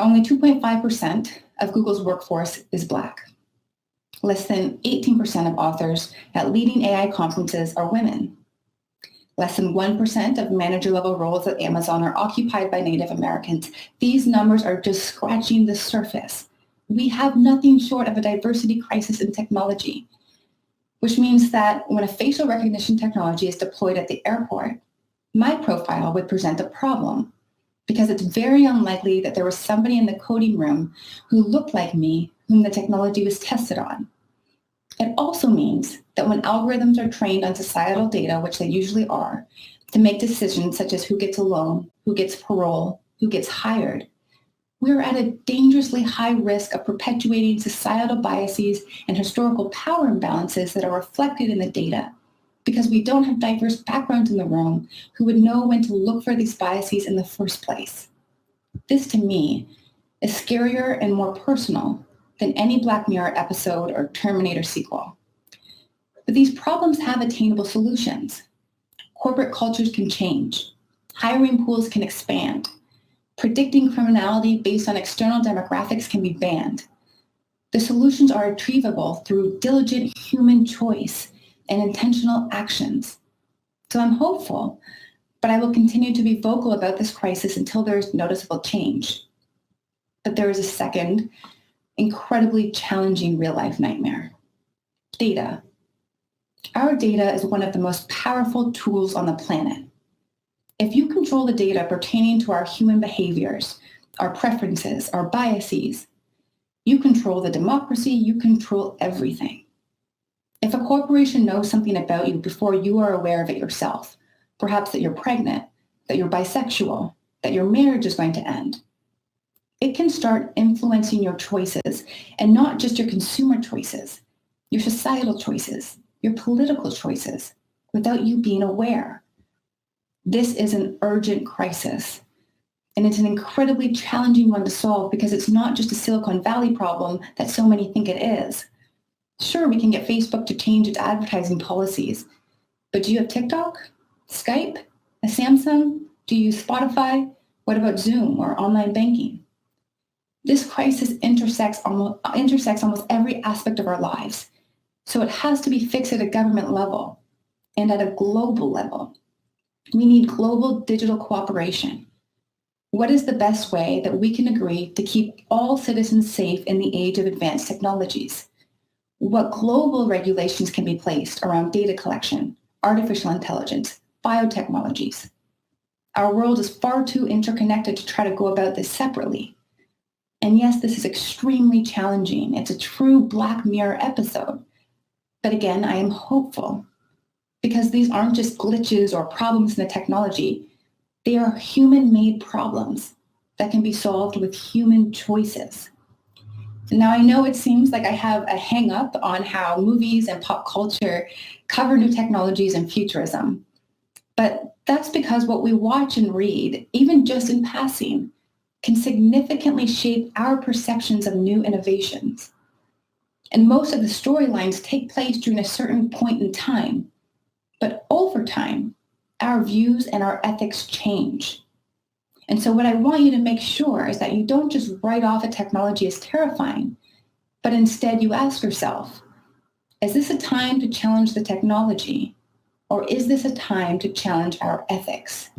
Only 2.5% of Google's workforce is Black. Less than 18% of authors at leading AI conferences are women. Less than 1% of manager-level roles at Amazon are occupied by Native Americans. These numbers are just scratching the surface. We have nothing short of a diversity crisis in technology, which means that when a facial recognition technology is deployed at the airport, my profile would present a problem because it's very unlikely that there was somebody in the coding room who looked like me whom the technology was tested on. It also means that when algorithms are trained on societal data, which they usually are, to make decisions such as who gets a loan, who gets parole, who gets hired, we're at a dangerously high risk of perpetuating societal biases and historical power imbalances that are reflected in the data because we don't have diverse backgrounds in the room who would know when to look for these biases in the first place. This, to me, is scarier and more personal than any Black Mirror episode or Terminator sequel. But these problems have attainable solutions. Corporate cultures can change. Hiring pools can expand. Predicting criminality based on external demographics can be banned. The solutions are achievable through diligent human choice and intentional actions. So I'm hopeful, but I will continue to be vocal about this crisis until there is noticeable change. But there is a second, incredibly challenging real-life nightmare. Data. Our data is one of the most powerful tools on the planet. If you control the data pertaining to our human behaviors, our preferences, our biases, you control the democracy, you control everything. If a corporation knows something about you before you are aware of it yourself, perhaps that you're pregnant, that you're bisexual, that your marriage is going to end, it can start influencing your choices, and not just your consumer choices, your societal choices, your political choices, without you being aware. This is an urgent crisis, and it's an incredibly challenging one to solve because it's not just a Silicon Valley problem that so many think it is. Sure, we can get Facebook to change its advertising policies, but do you have TikTok, Skype, a Samsung? Do you use Spotify? What about Zoom or online banking? This crisis intersects almost every aspect of our lives, so it has to be fixed at a government level and at a global level. We need global digital cooperation. What is the best way that we can agree to keep all citizens safe in the age of advanced technologies? What global regulations can be placed around data collection, artificial intelligence, biotechnologies? Our world is far too interconnected to try to go about this separately. And yes, this is extremely challenging. It's a true Black Mirror episode. But again, I am hopeful because these aren't just glitches or problems in the technology. They are human-made problems that can be solved with human choices. Now, I know it seems like I have a hang-up on how movies and pop culture cover new technologies and futurism. But that's because what we watch and read, even just in passing, can significantly shape our perceptions of new innovations. And most of the storylines take place during a certain point in time. But over time, our views and our ethics change. And so what I want you to make sure is that you don't just write off a technology as terrifying, but instead you ask yourself, is this a time to challenge the technology, or is this a time to challenge our ethics?